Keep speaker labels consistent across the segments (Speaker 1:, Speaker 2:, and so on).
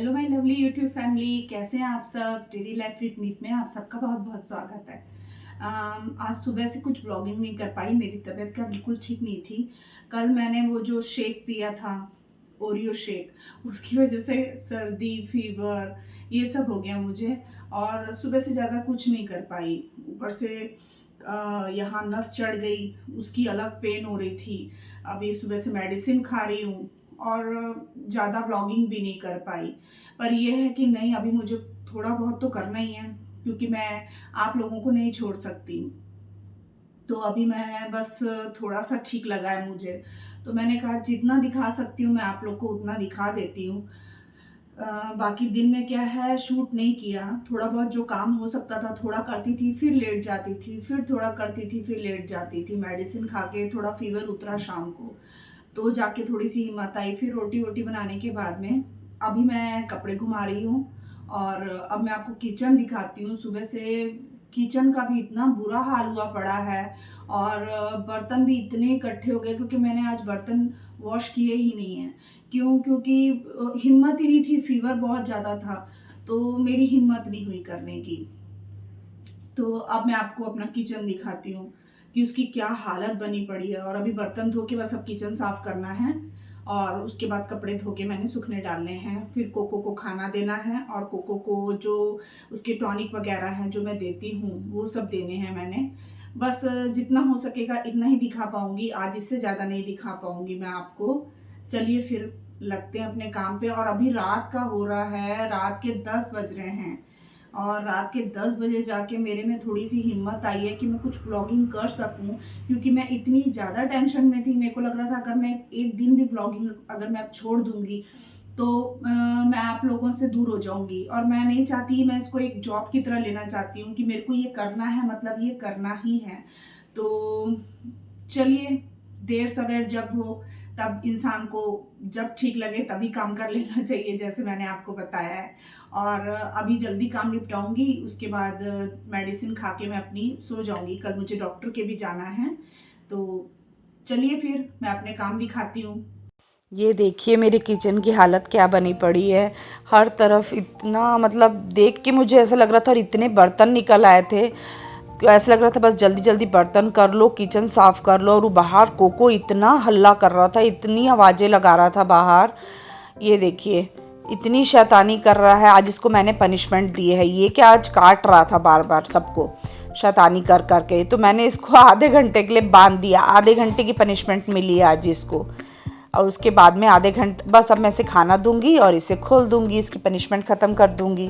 Speaker 1: Hello my lovely YouTube family, कैसे हैं आप सब। डेली लाइफ विद मीत में आप सबका बहुत बहुत स्वागत है। आज सुबह से कुछ ब्लॉगिंग नहीं कर पाई, मेरी तबीयत का बिल्कुल ठीक नहीं थी। कल मैंने वो जो शेक पिया था, ओरियो शेक, उसकी वजह से सर्दी फीवर ये सब हो गया मुझे, और सुबह से ज़्यादा कुछ नहीं कर पाई। ऊपर से यहाँ नस चढ़ गई, उसकी अलग पेन हो रही थी। अभी सुबह से मेडिसिन खा रही हूँ और ज़्यादा व्लॉगिंग भी नहीं कर पाई। पर यह है कि नहीं, अभी मुझे थोड़ा बहुत तो करना ही है, क्योंकि मैं आप लोगों को नहीं छोड़ सकती। तो अभी मैं बस थोड़ा सा ठीक लगा है मुझे, तो मैंने कहा जितना दिखा सकती हूँ मैं आप लोग को उतना दिखा देती हूँ। बाकी दिन में क्या है, शूट नहीं किया। थोड़ा बहुत जो काम हो सकता था थोड़ा करती थी, फिर लेट जाती थी, फिर थोड़ा करती थी, फिर लेट जाती थी। मेडिसिन खा के थोड़ा फीवर उतरा शाम को, तो जाके थोड़ी सी हिम्मत आई। फिर रोटी वोटी बनाने के बाद में अभी मैं कपड़े घुमा रही हूँ, और अब मैं आपको किचन दिखाती हूँ। सुबह से किचन का भी इतना बुरा हाल हुआ पड़ा है, और बर्तन भी इतने इकट्ठे हो गए, क्योंकि मैंने आज बर्तन वॉश किए ही नहीं हैं। क्यों? क्योंकि हिम्मत ही नहीं थी, फीवर बहुत ज़्यादा था, तो मेरी हिम्मत नहीं हुई करने की। तो अब मैं आपको अपना किचन दिखाती हूँ कि उसकी क्या हालत बनी पड़ी है। और अभी बर्तन धो के बस अब किचन साफ करना है, और उसके बाद कपड़े धो के मैंने सूखने डालने हैं। फिर कोको को खाना देना है, और कोको को जो उसके टॉनिक वगैरह हैं जो मैं देती हूँ वो सब देने हैं मैंने। बस जितना हो सकेगा इतना ही दिखा पाऊँगी आज, इससे ज़्यादा नहीं दिखा पाऊँगी मैं आपको। चलिए फिर लगते हैं अपने काम पे। और अभी रात का हो रहा है, रात के 10 बज रहे हैं, और रात के 10 बजे जाके मेरे में थोड़ी सी हिम्मत आई है कि मैं कुछ ब्लॉगिंग कर सकूं, क्योंकि मैं इतनी ज़्यादा टेंशन में थी। मेरे को लग रहा था अगर मैं एक दिन भी ब्लॉगिंग अगर मैं अब छोड़ दूंगी तो मैं आप लोगों से दूर हो जाऊंगी। और मैं नहीं चाहती, मैं इसको एक जॉब की तरह लेना चाहती हूँ कि मेरे को ये करना है, मतलब ये करना ही है। तो चलिए, देर सवेर जब हो तब इंसान को जब ठीक लगे तभी काम कर लेना चाहिए, जैसे मैंने आपको बताया है। और अभी जल्दी काम निपटाऊंगी, उसके बाद मेडिसिन खा के मैं अपनी सो जाऊंगी। कल मुझे डॉक्टर के भी जाना है, तो चलिए फिर मैं अपने काम दिखाती हूँ।
Speaker 2: ये देखिए मेरे किचन की हालत क्या बनी पड़ी है। हर तरफ इतना, मतलब देख के मुझे ऐसा लग रहा था, और इतने बर्तन निकल आए थे, तो ऐसा लग रहा था बस जल्दी जल्दी बर्तन कर लो, किचन साफ़ कर लो। और वो बाहर कोको इतना हल्ला कर रहा था, इतनी आवाज़ें लगा रहा था बाहर। ये देखिए इतनी शैतानी कर रहा है। आज इसको मैंने पनिशमेंट दी है, ये क्या आज काट रहा था बार बार सबको शैतानी कर करके। तो मैंने इसको आधे घंटे के लिए बांध दिया, आधे घंटे की पनिशमेंट मिली है आज इसको। और उसके बाद में आधे घंटे बस अब मैं इसे खाना दूंगी और इसे खोल दूंगी, इसकी पनिशमेंट ख़त्म कर दूंगी।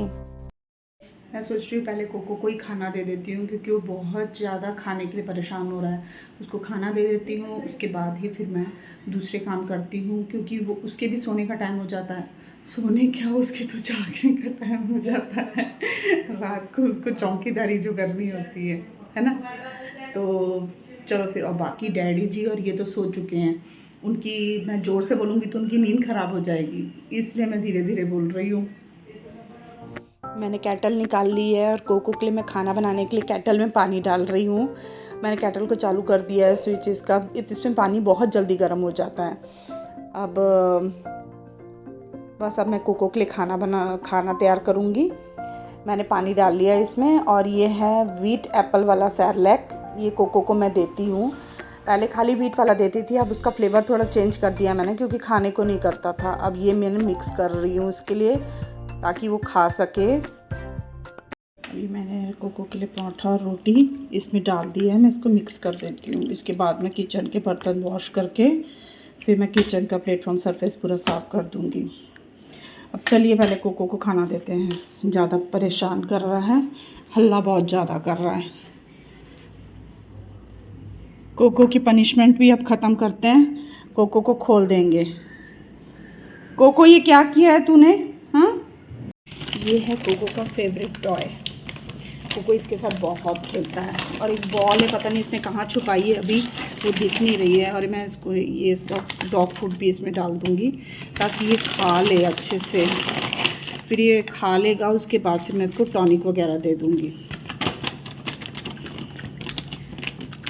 Speaker 1: मैं सोच रही हूँ पहले कोको को ही खाना दे देती हूँ, क्योंकि वो बहुत ज़्यादा खाने के लिए परेशान हो रहा है। उसको खाना दे देती हूँ, उसके बाद ही फिर मैं दूसरे काम करती हूँ, क्योंकि वो उसके भी सोने का टाइम हो जाता है। सोने क्या, उसके तो जागने का टाइम हो जाता है। रात को उसको चौकीदारी जो करनी होती है ना। तो चलो फिर। और बाकी डैडी जी और ये तो सो चुके हैं, उनकी मैं ज़ोर से बोलूँगी तो उनकी नींद ख़राब हो जाएगी, इसलिए मैं धीरे धीरे बोल रही हूँ।
Speaker 2: मैंने केटल निकाल ली है, और कोको के लिए मैं खाना बनाने के लिए केटल में पानी डाल रही हूँ। मैंने केटल को चालू कर दिया है, स्विच इसका, इसमें पानी बहुत जल्दी गर्म हो जाता है। अब बस अब मैं कोको के लिए खाना तैयार करूँगी। मैंने पानी डाल लिया है इसमें, और ये है व्हीट एप्पल वाला सेरेलैक, ये कोको को मैं देती हूँ। पहले खाली व्हीट वाला देती थी, अब उसका फ्लेवर थोड़ा चेंज कर दिया मैंने, क्योंकि खाने को नहीं करता था। अब ये मैंने मिक्स कर रही हूँ इसके लिए, ताकि वो खा सके। अभी मैंने कोको के लिए पराठा और रोटी इसमें डाल दिया है, मैं इसको मिक्स कर देती हूँ। इसके बाद मैं किचन के बर्तन वॉश करके फिर मैं किचन का प्लेटफॉर्म सरफेस पूरा साफ़ कर दूँगी। अब चलिए पहले कोको को खाना देते हैं, ज़्यादा परेशान कर रहा है, हल्ला बहुत ज़्यादा कर रहा है। कोको की पनिशमेंट भी अब ख़त्म करते हैं, कोको को खोल देंगे। कोको ये क्या किया है तूने? हाँ, ये है कोको का फेवरेट टॉय। कोको इसके साथ बहुत खेलता है, और एक बॉल है, पता नहीं इसने कहाँ छुपाई है, अभी वो दिख नहीं रही है। और मैं इसको ये इसका डॉग फूड भी इसमें डाल दूँगी, ताकि ये खा ले अच्छे से। फिर ये खा लेगा, उसके बाद फिर मैं इसको टॉनिक वगैरह दे दूँगी।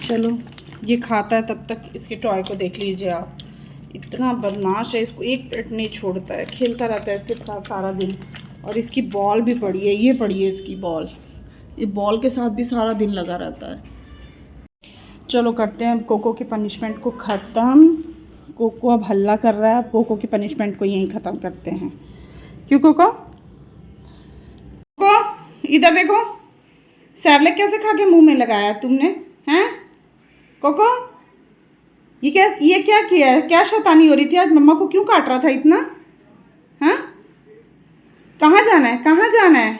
Speaker 2: चलो ये खाता है, तब तक इसके टॉय को देख लीजिए आप।
Speaker 1: इतना बदमाश है, इसको एक मिनट नहीं छोड़ता है, खेलता रहता है इसके साथ सारा दिन। और इसकी बॉल भी पड़ी है, ये पड़ी है इसकी बॉल, ये बॉल के साथ भी सारा दिन लगा रहता है। चलो करते हैं कोको की पनिशमेंट को ख़त्म। कोको अब हल्ला कर रहा है, अब कोको की पनिशमेंट को यहीं ख़त्म करते हैं। क्यों कोको? कोको इधर देखो, सैरलेक कैसे खा के मुंह में लगाया तुमने, हैं कोको? ये क्या किया है? क्या शैतानी हो रही थी आज? मम्मा को क्यों काट रहा था इतना? हाँ, कहाँ जाना है, कहाँ जाना है?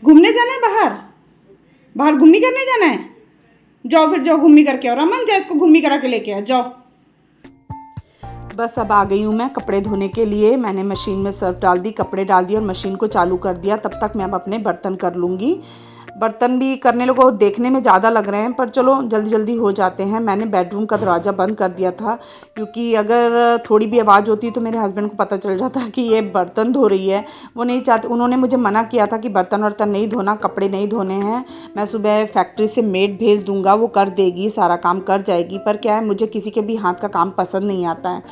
Speaker 1: घूमने जाना है बाहर? बाहर घूमी करने जाना है? जाओ फिर, जाओ घूमी करके आओ। रमन जा, इसको घूमी करा के लेके आ, जाओ। बस अब आ गई हूँ मैं कपड़े धोने के लिए। मैंने मशीन में सर्फ डाल दी, कपड़े डाल दिए और मशीन को चालू कर दिया। तब तक मैं अब अपने बर्तन कर लूँगी। बर्तन भी करने लोगों देखने में ज़्यादा लग रहे हैं, पर चलो जल्दी जल्दी हो जाते हैं। मैंने बेडरूम का दरवाज़ा बंद कर दिया था, क्योंकि अगर थोड़ी भी आवाज़ होती तो मेरे हस्बैंड को पता चल जाता कि ये बर्तन धो रही है। वो नहीं चाहते, उन्होंने मुझे मना किया था कि बर्तन वर्तन नहीं धोना, कपड़े नहीं धोने हैं। मैं सुबह फैक्ट्री से मेड भेज दूँगा, वो कर देगी, सारा काम कर जाएगी। पर क्या है, मुझे किसी के भी हाथ का काम पसंद नहीं आता है,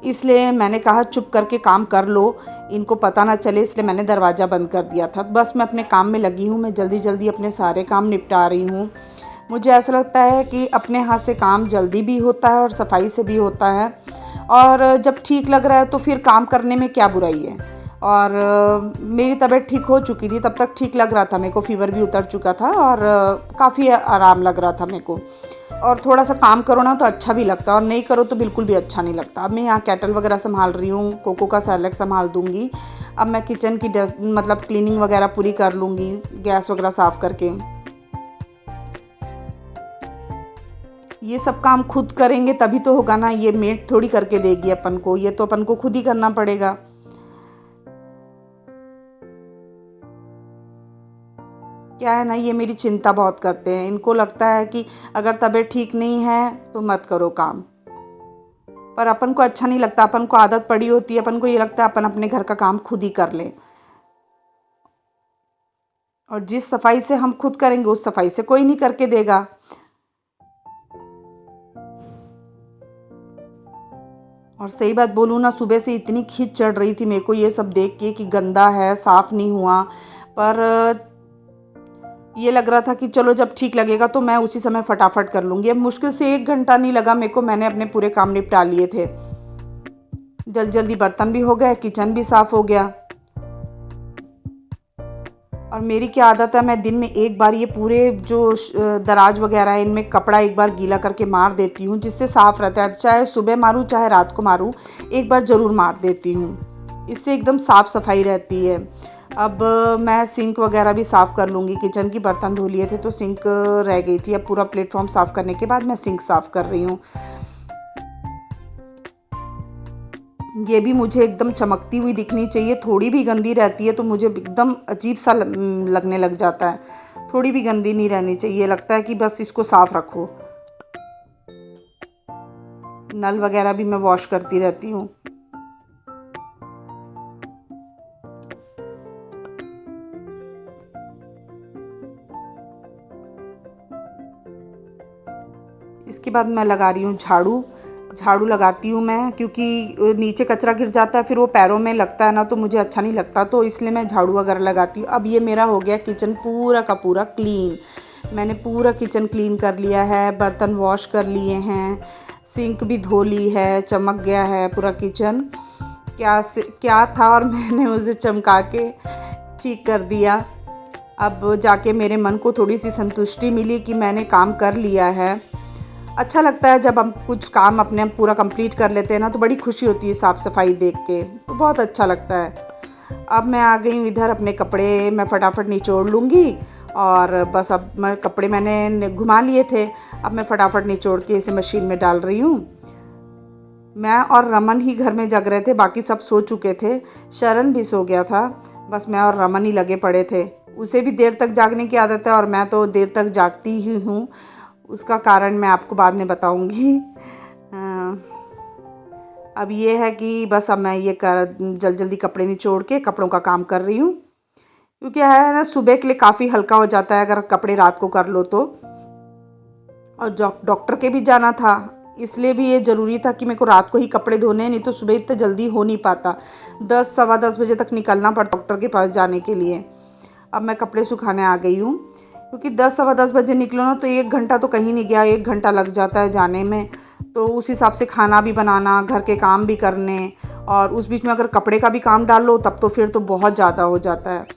Speaker 1: इसलिए मैंने कहा चुप करके काम कर लो, इनको पता ना चले, इसलिए मैंने दरवाज़ा बंद कर दिया था। बस मैं अपने काम में लगी हूँ, मैं जल्दी जल्दी अपने सारे काम निपटा रही हूँ। मुझे ऐसा लगता है कि अपने हाथ से काम जल्दी भी होता है और सफाई से भी होता है, और जब ठीक लग रहा है तो फिर काम करने में क्या बुराई है। और मेरी तबीयत ठीक हो चुकी थी, तब तक ठीक लग रहा था मेरे को, फ़ीवर भी उतर चुका था और काफ़ी आराम लग रहा था मेरे को। और थोड़ा सा काम करो ना तो अच्छा भी लगता है, और नहीं करो तो बिल्कुल भी अच्छा नहीं लगता। अब मैं यहाँ केटल वगैरह संभाल रही हूँ, कोको का सैरलेक संभाल दूँगी। अब मैं किचन की मतलब क्लीनिंग वगैरह पूरी कर लूँगी, गैस वगैरह साफ़ करके। ये सब काम खुद करेंगे तभी तो होगा ना, ये मेड थोड़ी करके देगी अपन को, ये तो अपन को खुद ही करना पड़ेगा। क्या है ना, ये मेरी चिंता बहुत करते हैं। इनको लगता है कि अगर तबीयत ठीक नहीं है तो मत करो काम, पर अपन को अच्छा नहीं लगता। अपन को आदत पड़ी होती है, अपन को ये लगता है अपन अपने घर का काम खुद ही कर लें, और जिस सफाई से हम खुद करेंगे उस सफाई से कोई नहीं करके देगा। और सही बात बोलूँ ना, सुबह से इतनी खींच चढ़ रही थी मेरे को ये सब देख के कि गंदा है, साफ़ नहीं हुआ। पर ये लग रहा था कि चलो जब ठीक लगेगा तो मैं उसी समय फटाफट कर लूँगी। अब मुश्किल से 1 घंटा नहीं लगा मेरे को, मैंने अपने पूरे काम निपटा लिए थे। जल्दी जल्दी बर्तन भी हो गए, किचन भी साफ़ हो गया। और मेरी क्या आदत है, मैं दिन में एक बार ये पूरे जो दराज वगैरह है इनमें कपड़ा एक बार गीला करके मार देती हूँ, जिससे साफ़ रहता है। चाहे सुबह मारूँ चाहे रात को मारूँ, एक बार ज़रूर मार देती हूँ, इससे एकदम साफ़ सफाई रहती है। अब मैं सिंक वगैरह भी साफ़ कर लूँगी। किचन की बर्तन धो लिए थे तो सिंक रह गई थी, अब पूरा प्लेटफॉर्म साफ़ करने के बाद मैं सिंक साफ़ कर रही हूँ। ये भी मुझे एकदम चमकती हुई दिखनी चाहिए, थोड़ी भी गंदी रहती है तो मुझे एकदम अजीब सा लगने लग जाता है। थोड़ी भी गंदी नहीं रहनी चाहिए, लगता है कि बस इसको साफ़ रखो। नल वगैरह भी मैं वॉश करती रहती हूँ। इसके बाद मैं लगा रही हूँ झाड़ू लगाती हूँ मैं, क्योंकि नीचे कचरा गिर जाता है फिर वो पैरों में लगता है ना, तो मुझे अच्छा नहीं लगता, तो इसलिए मैं झाड़ू वगैरह लगाती हूँ। अब ये मेरा हो गया किचन पूरा का पूरा क्लीन। मैंने पूरा किचन क्लीन कर लिया है, बर्तन वॉश कर लिए हैं, सिंक भी धो ली है, चमक गया है पूरा किचन। क्या था और मैंने उसे चमका के ठीक कर दिया। अब जाके मेरे मन को थोड़ी सी संतुष्टि मिली कि मैंने काम कर लिया है। अच्छा लगता है जब हम कुछ काम अपने पूरा कंप्लीट कर लेते हैं ना, तो बड़ी खुशी होती है साफ़ सफाई देख के, तो बहुत अच्छा लगता है। अब मैं आ गई हूँ इधर, अपने कपड़े मैं फटाफट निचोड़ लूँगी। और बस अब मैं कपड़े मैंने घुमा लिए थे, अब मैं फटाफट निचोड़ के इसे मशीन में डाल रही हूँ। मैं और रमन ही घर में जग रहे थे, बाकी सब सो चुके थे। शरण भी सो गया था, बस मैं और रमन ही लगे पड़े थे। उसे भी देर तक जागने की आदत है और मैं तो देर तक जागती ही हूँ। उसका कारण मैं आपको बाद में बताऊंगी। अब ये है कि बस अब मैं ये जल्दी कपड़े निचोड़ के कपड़ों का काम कर रही हूँ, क्योंकि है ना सुबह के लिए काफ़ी हल्का हो जाता है अगर कपड़े रात को कर लो तो। और डॉक्टर के भी जाना था,
Speaker 2: इसलिए भी ये ज़रूरी था कि मेरे को रात को ही कपड़े धोने हैं, नहीं तो सुबह इतना जल्दी हो नहीं पाता। 10 सवा 10 बजे तक निकलना पड़ता डॉक्टर के पास जाने के लिए। अब मैं कपड़े सुखाने आ गई हूँ, क्योंकि 10 सवा 10 बजे निकलो ना तो 1 घंटा तो कहीं नहीं गया, 1 घंटा लग जाता है जाने में। तो उस हिसाब से खाना भी बनाना, घर के काम भी करने, और उस बीच में अगर कपड़े का भी काम डाल लो तब तो फिर तो बहुत ज़्यादा हो जाता है।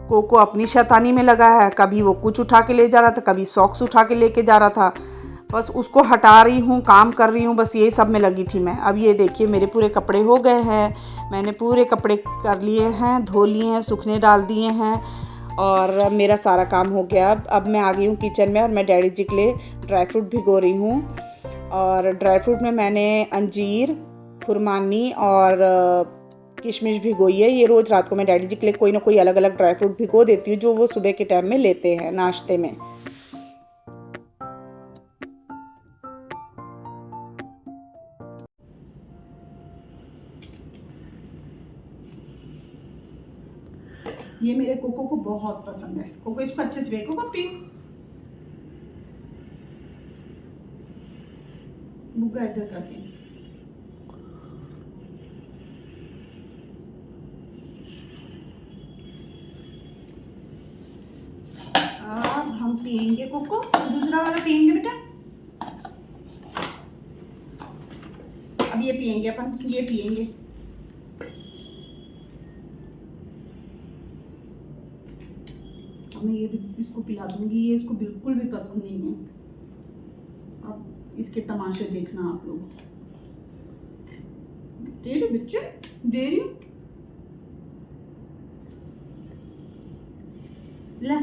Speaker 2: कोको अपनी शैतानी में लगा है, कभी वो कुछ उठा के ले जा रहा था, कभी सॉक्स उठा के लेके जा रहा था। बस उसको हटा रही हूँ, काम कर रही हूँ, बस यही सब में लगी थी मैं। अब ये देखिए मेरे पूरे कपड़े हो गए हैं, मैंने पूरे कपड़े कर लिए हैं, धो लिए हैं, सूखने डाल दिए हैं, और मेरा सारा काम हो गया। अब मैं आ गई हूँ किचन में, और मैं डैडी जी के लिए ड्राई फ्रूट भिगो रही हूँ। और ड्राई फ्रूट में मैंने अंजीर, खुरमानी और किशमिश भिगोई है। ये रोज़ रात को मैं डैडी जी के लिए कोई ना कोई अलग अलग ड्राई फ्रूट भिगो देती हूँ, जो वो सुबह के टाइम में लेते हैं नाश्ते में।
Speaker 1: ये मेरे कोको को बहुत पसंद है। कोको इसको अच्छे से देखो पप्पी, बुग्गा इधर करके। अब हम पियेंगे कोको, दूसरा वाला पियेंगे बेटा। अब ये पियेंगे अपन, ये पियेंगे। अब मैं ये भी इसको पिला दूंगी, ये इसको बिल्कुल भी पसंद नहीं है। अब इसके तमाशे देखना आप लोग। दे रही बच्चे, दे रही हूँ, ला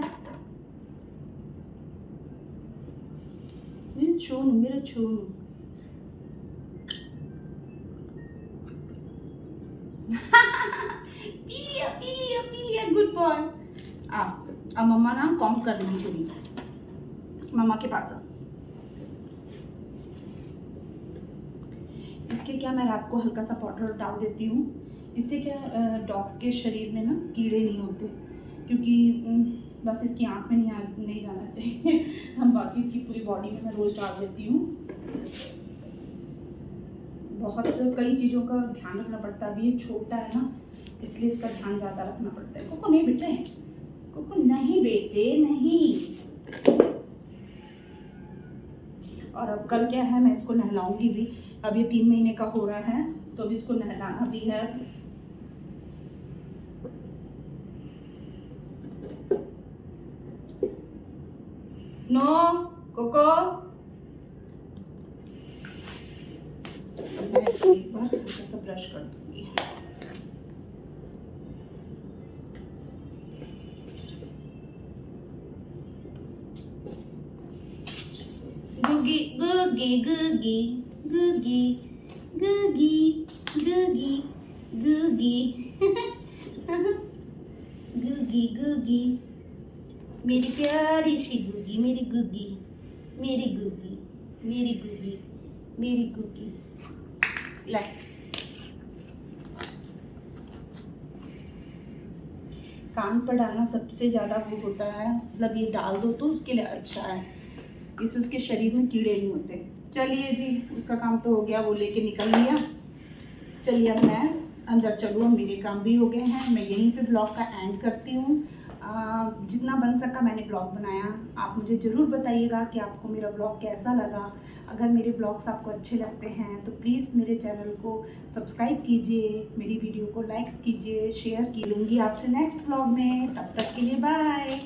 Speaker 1: मेरे छोनू, मेरे छोनू। पी लिया, पी लिया, पी लिया, गुड बॉय। अब मम्मा ना काउंट कर देगी तेरी, मम्मा के पास। इसके क्या, मैं रात को हल्का सा पाउडर डाल देती हूँ। इससे क्या डॉग्स के शरीर में ना कीड़े नहीं होते, क्योंकि बस इसकी आँख में नहीं जाना चाहिए। हम बाकी इसकी पूरी बॉडी में मैं रोज़ डाल देती हूँ। बहुत कई चीज़ों का ध्यान रखना पड़ता है। अभी ये छोटा है ना, इसलिए इसका ध्यान ज़्यादा रखना पड़ता है। कोको नहीं बेटे, कोको नहीं बेटे, नहीं। और अब कल क्या है, मैं इसको नहलाऊंगी भी। अब ये 3 महीने का हो रहा है, तो अब इसको नहलाना भी है। नो कोको, मैं इसको एक बार हल्का सा ब्रश कर दूंगी। गुगी गुगी गुगी गुगी गुगी गुगी गुगी गुगी गुगी, मेरी प्यारी सी गुगी, मेरी गुगी, मेरी गुगी, मेरी गुगी, मेरी गुगी। ले कान पर डालना सबसे ज़्यादा वो होता है, मतलब ये डाल दो तो उसके लिए अच्छा है, इससे उसके शरीर में कीड़े नहीं होते। चलिए जी, उसका काम तो हो गया, वो लेके निकल लिया। चलिए अब मैं अंदर चलूँ, मेरे काम भी हो गए हैं। मैं यहीं पे ब्लॉग का एंड करती हूँ। जितना बन सका मैंने ब्लॉग बनाया। आप मुझे ज़रूर बताइएगा कि आपको मेरा ब्लॉग कैसा लगा। अगर मेरे ब्लॉग्स आपको अच्छे लगते हैं तो प्लीज़ मेरे चैनल को सब्सक्राइब कीजिए, मेरी वीडियो को लाइक्स कीजिए, शेयर की। लूँगी आपसे नेक्स्ट ब्लॉग में, तब तक के लिए बाय।